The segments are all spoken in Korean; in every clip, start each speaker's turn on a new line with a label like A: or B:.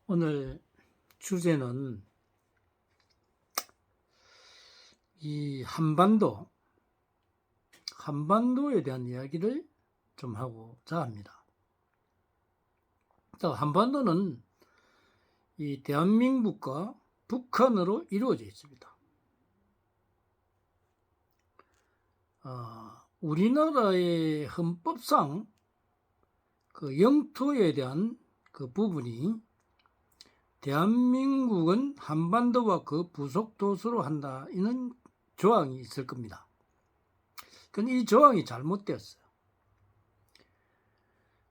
A: 오늘 주제는 이 한반도에 대한 이야기를 좀 하고자 합니다. 자, 한반도는 이 대한민국과 북한으로 이루어져 있습니다. 우리나라의 헌법상 그 영토에 대한 그 부분이 대한민국은 한반도와 그 부속 도서로 한다, 이는 조항이 있을 겁니다. 그런데 이 조항이 잘못되었어요.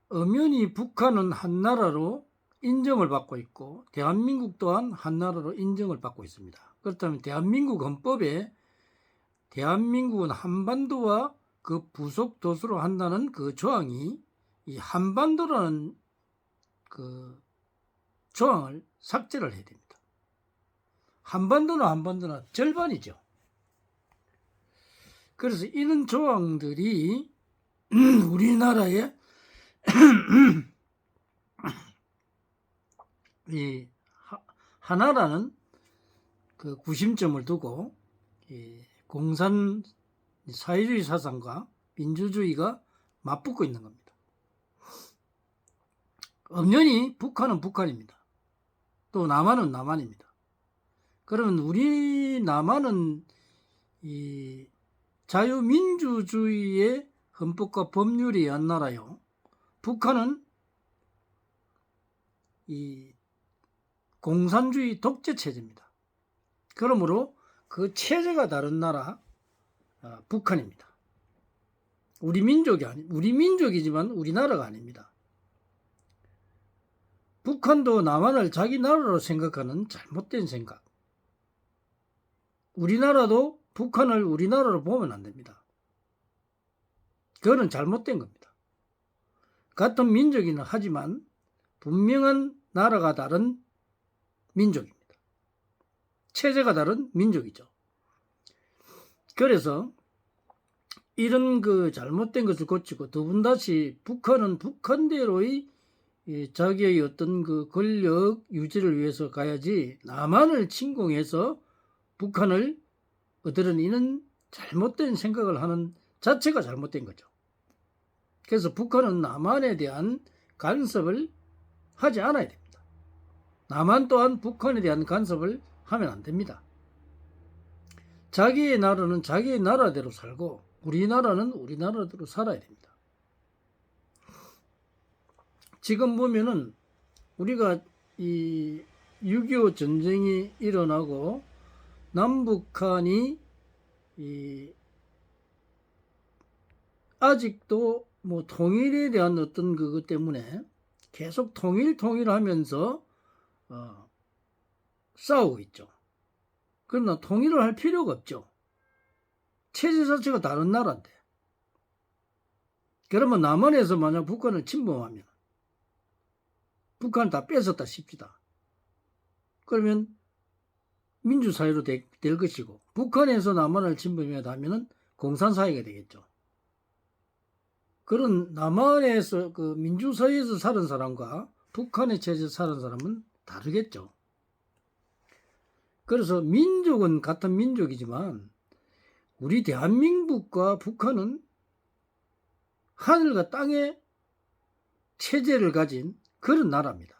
A: 엄연히 북한은 한나라로 인정을 받고 있고 대한민국 또한 한나라로 인정을 받고 있습니다. 그렇다면 대한민국 헌법에 대한민국은 한반도와 그 부속 도서로 한다는 그 조항이 이 한반도라는 그 조항을 삭제를 해야 됩니다. 한반도나 절반이죠. 그래서 이런 조항들이 우리나라의 이 하나라는 그 구심점을 두고 공산 사회주의 사상과 민주주의가 맞붙고 있는 겁니다. 엄연히 북한은 북한입니다. 또 남한은 남한입니다. 그러면 우리 남한은 이 자유민주주의의 헌법과 법률이 안 나라요. 북한은 이 공산주의 독재 체제입니다. 그러므로 그 체제가 다른 나라 북한입니다. 우리 민족이지만 우리나라가 아닙니다. 북한도 남한을 자기 나라로 생각하는 잘못된 생각. 우리나라도 북한을 우리나라로 보면 안 됩니다. 그거는 잘못된 겁니다. 같은 민족이긴 하지만 분명한 나라가 다른 민족입니다. 체제가 다른 민족이죠. 그래서 이런 그 잘못된 것을 고치고 두 분 다시 북한은 북한대로의 자기의 어떤 그 권력 유지를 위해서 가야지 남한을 침공해서 북한을 어들은 이는 잘못된 생각을 하는 자체가 잘못된 거죠. 그래서 북한은 남한에 대한 간섭을 하지 않아야 됩니다. 남한 또한 북한에 대한 간섭을 하면 안 됩니다. 자기의 나라는 자기의 나라대로 살고 우리나라는 우리나라대로 살아야 됩니다. 지금 보면은 우리가 이 6.25 전쟁이 일어나고 남북한이 아직도 뭐 통일에 대한 어떤 그것 때문에 계속 통일하면서 싸우고 있죠. 그러나 통일을 할 필요가 없죠. 체제 자체가 다른 나라인데. 그러면 남한에서 만약 북한을 침범하면 북한을 다 뺏었다 칩시다. 그러면 민주사회로 될 것이고 북한에서 남한을 침범하면 공산사회가 되겠죠. 그런 남한에서 그 민주사회에서 사는 사람과 북한의 체제에서 사는 사람은 다르겠죠. 그래서 민족은 같은 민족이지만 우리 대한민국과 북한은 하늘과 땅의 체제를 가진 그런 나라입니다.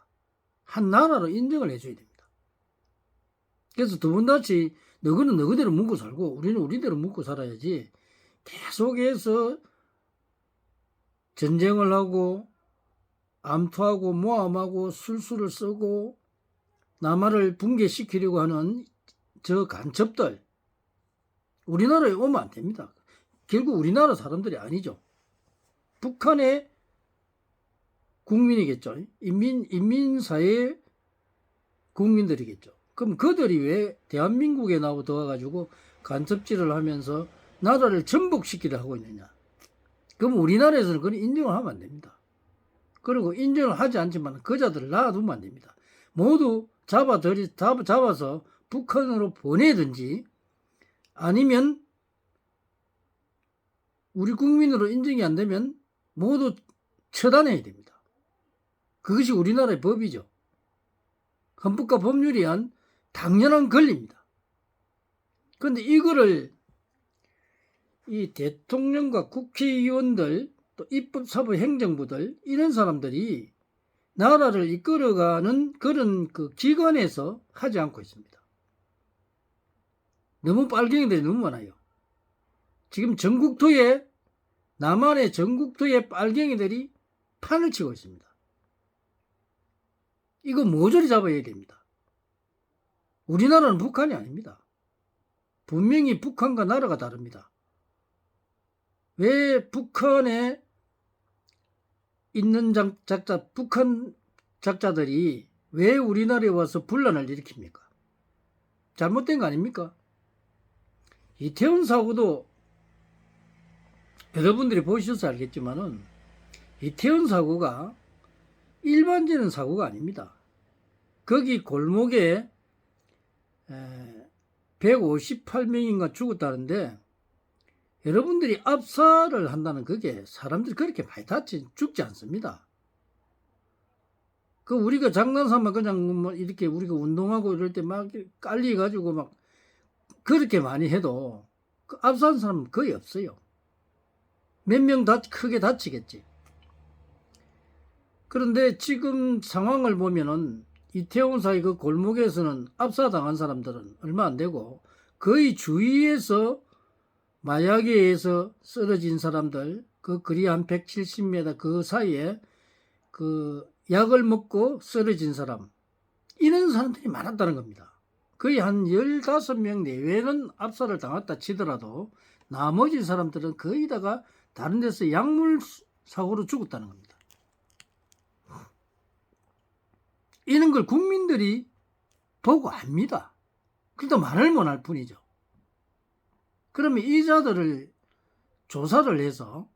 A: 한 나라로 인정을 해줘야 됩니다. 그래서 두 분 다시 너희는 너희대로 묵고 살고 우리는 우리대로 묵고 살아야지 계속해서 전쟁을 하고 암투하고 모함하고 술수를 쓰고 남한을 붕괴시키려고 하는 저 간첩들 우리나라에 오면 안 됩니다. 결국 우리나라 사람들이 아니죠. 북한의 국민이겠죠. 인민사회 국민들이겠죠. 그럼 그들이 왜 대한민국에 들어와가지고 간첩질을 하면서 나라를 전복시키려 하고 있느냐. 그럼 우리나라에서는 그건 인정을 하면 안 됩니다. 그리고 인정을 하지 않지만 그 자들을 놔두면 안 됩니다. 모두 잡아서 북한으로 보내든지 아니면 우리 국민으로 인정이 안 되면 모두 처단해야 됩니다. 그것이 우리나라의 법이죠. 헌법과 법률이 한 당연한 권리입니다. 그런데 이거를 이 대통령과 국회의원들 또 입법사법 행정부들 이런 사람들이 나라를 이끌어가는 그런 그 기관에서 하지 않고 있습니다. 너무 빨갱이들이 너무 많아요. 지금 전국토에 남한의 전국토에 빨갱이들이 판을 치고 있습니다. 이거 모조리 잡아야 됩니다. 우리나라는 북한이 아닙니다. 분명히 북한과 나라가 다릅니다. 왜 북한에 있는 작자, 북한 작자들이 왜 우리나라에 와서 분란을 일으킵니까? 잘못된 거 아닙니까? 이태원 사고도 여러분들이 보셔서 알겠지만은 이태원 사고가 일반적인 사고가 아닙니다. 거기 골목에 158명인가 죽었다는데 여러분들이 압사를 한다는 그게 사람들이 그렇게 많이 죽지 않습니다. 그 우리가 장난삼아 그냥 뭐 이렇게 우리가 운동하고 이럴 때 막 깔리가지고 막 그렇게 많이 해도 그 압사한 사람은 거의 없어요. 몇 명 크게 다치겠지. 그런데 지금 상황을 보면은 이태원 사이 그 골목에서는 압사당한 사람들은 얼마 안 되고 거의 주위에서 마약에 의해서 쓰러진 사람들 그 거리 한 170m 그 사이에 그 약을 먹고 쓰러진 사람 이런 사람들이 많았다는 겁니다. 거의 한 15명 내외는 압사를 당했다 치더라도 나머지 사람들은 거의 다가 다른 데서 약물 사고로 죽었다는 겁니다. 이런 걸 국민들이 보고 압니다. 그래도 말을 못할 뿐이죠. 그러면 이 자들을 조사를 해서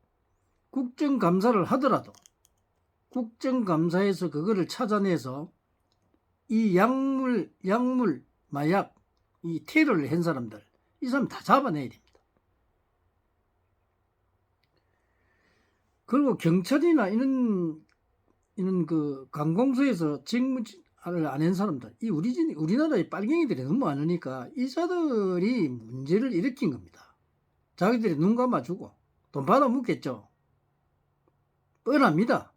A: 국정감사를 하더라도 국정감사에서 그거를 찾아내서 이 약물, 마약, 이 테러를 한 사람들, 이 사람 다 잡아내야 됩니다. 그리고 경찰이나 이런 그 관공서에서 직무를 안 한 사람들, 이 우리나라의 빨갱이들이 너무 많으니까 이 자들이 문제를 일으킨 겁니다. 자기들이 눈 감아주고 돈 받아 묻겠죠. 뻔합니다.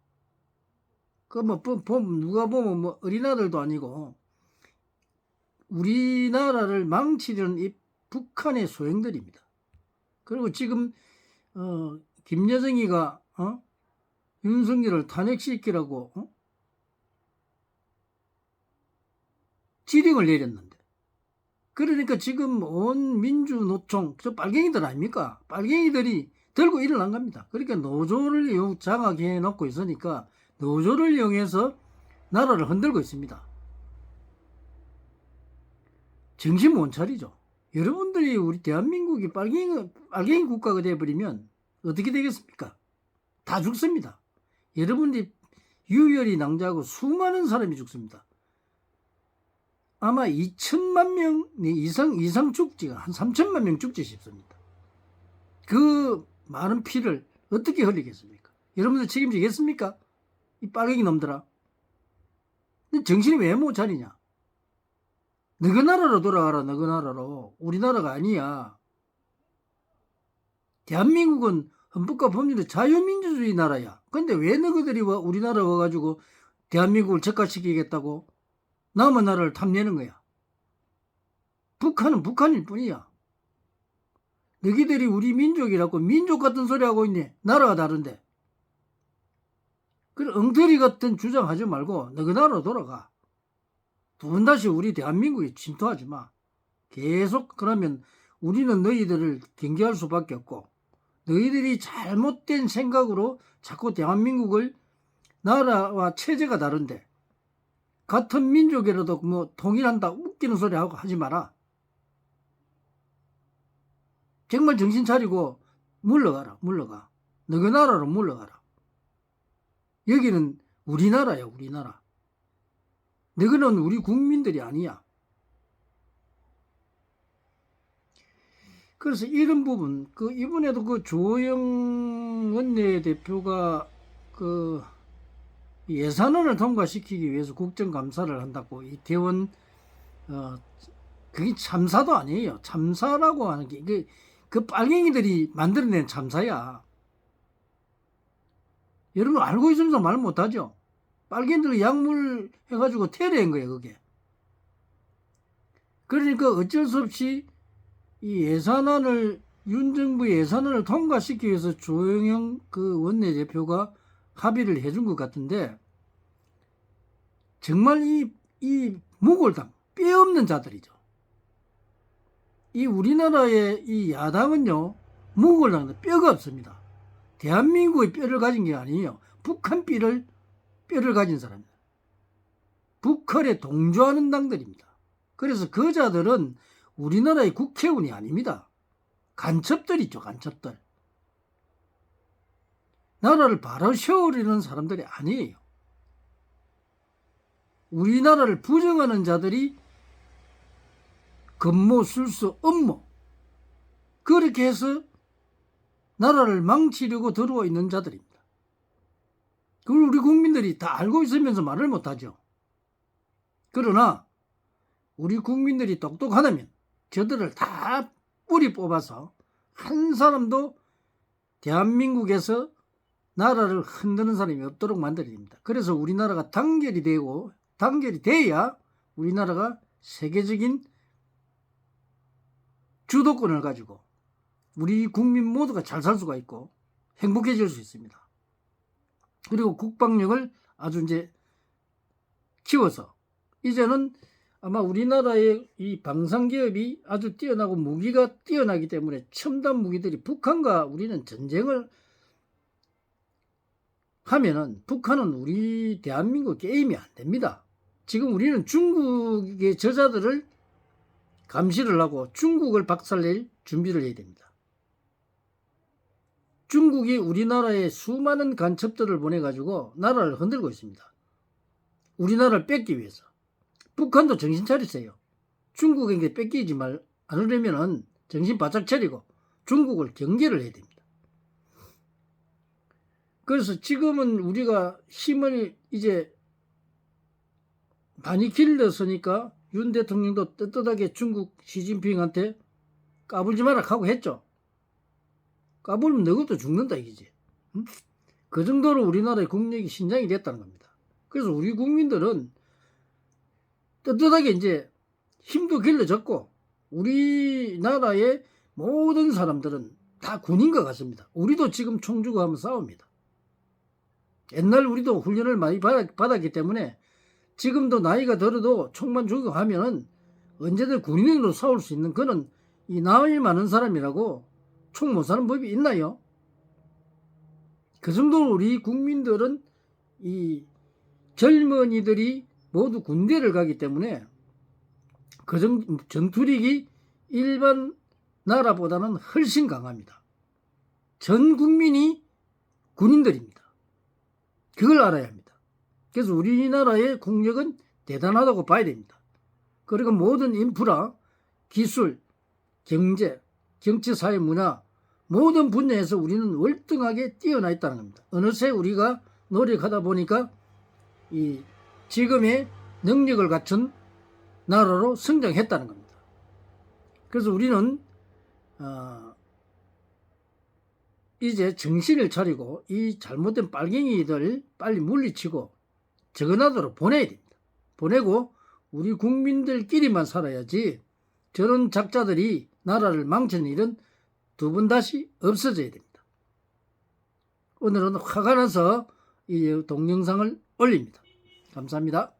A: 누가 보면 뭐 어린아들도 아니고 우리나라를 망치려는 이 북한의 소행들입니다. 그리고 지금 김여정이가 윤석열을 탄핵시키라고 지령을 내렸는데 그러니까 지금 온 민주노총 저 빨갱이들 아닙니까? 빨갱이들이 들고 일어난 겁니다. 그러니까 노조를 장악해 놓고 있으니까 노조를 이용해서 나라를 흔들고 있습니다. 정신 못 차리죠. 여러분들이 우리 대한민국이 빨갱이 국가가 되어버리면 어떻게 되겠습니까? 다 죽습니다. 여러분들이 유혈이 낭자하고 수많은 사람이 죽습니다. 아마 2천만 명 이상 죽지가 한 3천만 명 죽지 싶습니다. 그 많은 피를 어떻게 흘리겠습니까? 여러분들 책임지겠습니까? 이 빨갱이 놈들아. 정신이 왜 못 차리냐? 너희 나라로 돌아가라. 너희 나라로. 우리나라가 아니야. 대한민국은 헌법과 법률의 자유민주주의 나라야. 근데 왜 너희들이 우리나라 와가지고 대한민국을 적화시키겠다고 남의 나라를 탐내는 거야. 북한은 북한일 뿐이야. 너희들이 우리 민족이라고 민족 같은 소리 하고 있네. 나라가 다른데. 그래 엉터리 같은 주장하지 말고 너희 나라로 돌아가. 두 번 다시 우리 대한민국에 침투하지 마. 계속 그러면 우리는 너희들을 경계할 수밖에 없고 너희들이 잘못된 생각으로 자꾸 대한민국을 나라와 체제가 다른데 같은 민족이라도 뭐 통일한다 웃기는 소리 하고 하지 마라. 정말 정신 차리고 물러가라. 물러가. 너희 나라로 물러가라. 여기는 우리나라야. 우리나라. 너희는 우리 국민들이 아니야. 그래서 이런 부분, 이번에도 그 조호영 원내대표가 예산안을 통과시키기 위해서 국정감사를 한다고 이태원 그게 참사도 아니에요. 참사라고 하는 게 그 빨갱이들이 만들어낸 참사야. 여러분 알고 있으면서 말 못하죠. 빨갱이들 약물 해가지고 테러한 거예요, 그게. 그러니까 어쩔 수 없이 이 윤 정부의 예산안을 통과시키기 위해서 조영영 그 원내대표가 합의를 해준 것 같은데, 정말 이 무골당, 뼈 없는 자들이죠. 이 우리나라의 이 야당은요, 무골당은 뼈가 없습니다. 대한민국의 뼈를 가진 게 아니에요. 북한 뼈를 가진 사람입니다. 북한에 동조하는 당들입니다. 그래서 그 자들은 우리나라의 국회의원이 아닙니다. 간첩들이죠, 간첩들. 나라를 바로 세우려는 사람들이 아니에요. 우리나라를 부정하는 자들이 근무, 술수, 업무 그렇게 해서 나라를 망치려고 들어와 있는 자들입니다. 그걸 우리 국민들이 다 알고 있으면서 말을 못하죠. 그러나 우리 국민들이 똑똑하다면 저들을 다 뿌리 뽑아서 한 사람도 대한민국에서 나라를 흔드는 사람이 없도록 만들어야 됩니다. 그래서 우리나라가 단결이 돼야 우리나라가 세계적인 주도권을 가지고 우리 국민 모두가 잘 살 수가 있고 행복해질 수 있습니다. 그리고 국방력을 아주 이제 키워서 이제는 아마 우리나라의 이 방산기업이 아주 뛰어나고 무기가 뛰어나기 때문에 첨단 무기들이 북한과 우리는 전쟁을 하면은 북한은 우리 대한민국 게임이 안 됩니다. 지금 우리는 중국의 저자들을 감시를 하고 중국을 박살낼 준비를 해야 됩니다. 중국이 우리나라에 수많은 간첩들을 보내가지고 나라를 흔들고 있습니다. 우리나라를 뺏기 위해서. 북한도 정신 차리세요. 중국에게 뺏기지 않으려면 정신 바짝 차리고 중국을 경계를 해야 됩니다. 그래서 지금은 우리가 힘을 이제 많이 길렀으니까 윤 대통령도 떳떳하게 중국 시진핑한테 까불지 마라 하고 했죠. 까불면 너것도 죽는다 이거지. 응? 그 정도로 우리나라의 국력이 신장이 됐다는 겁니다. 그래서 우리 국민들은 떳떳하게 이제 힘도 길러졌고 우리나라의 모든 사람들은 다 군인과 같습니다. 우리도 지금 총 주고 하면 싸웁니다. 옛날 우리도 훈련을 많이 받았기 때문에 지금도 나이가 들어도 총만 주고 하면은 언제든 군인으로 싸울 수 있는 그런 이 나이 많은 사람이라고 총 못 사는 법이 있나요? 그 정도로 우리 국민들은 이 젊은이들이 모두 군대를 가기 때문에 그 전투력이 일반 나라보다는 훨씬 강합니다. 전 국민이 군인들입니다. 그걸 알아야 합니다. 그래서 우리나라의 국력은 대단하다고 봐야 됩니다. 그리고 모든 인프라, 기술, 경제, 정치, 사회, 문화 모든 분야에서 우리는 월등하게 뛰어나 있다는 겁니다. 어느새 우리가 노력하다 보니까 이 지금의 능력을 갖춘 나라로 성장했다는 겁니다. 그래서 우리는 이제 정신을 차리고 이 잘못된 빨갱이들 빨리 물리치고 적어나도록 보내야 됩니다. 보내고 우리 국민들끼리만 살아야지 저런 작자들이 나라를 망치는 일은 두 번 다시 없어져야 됩니다. 오늘은 화가 나서 이 동영상을 올립니다. 감사합니다.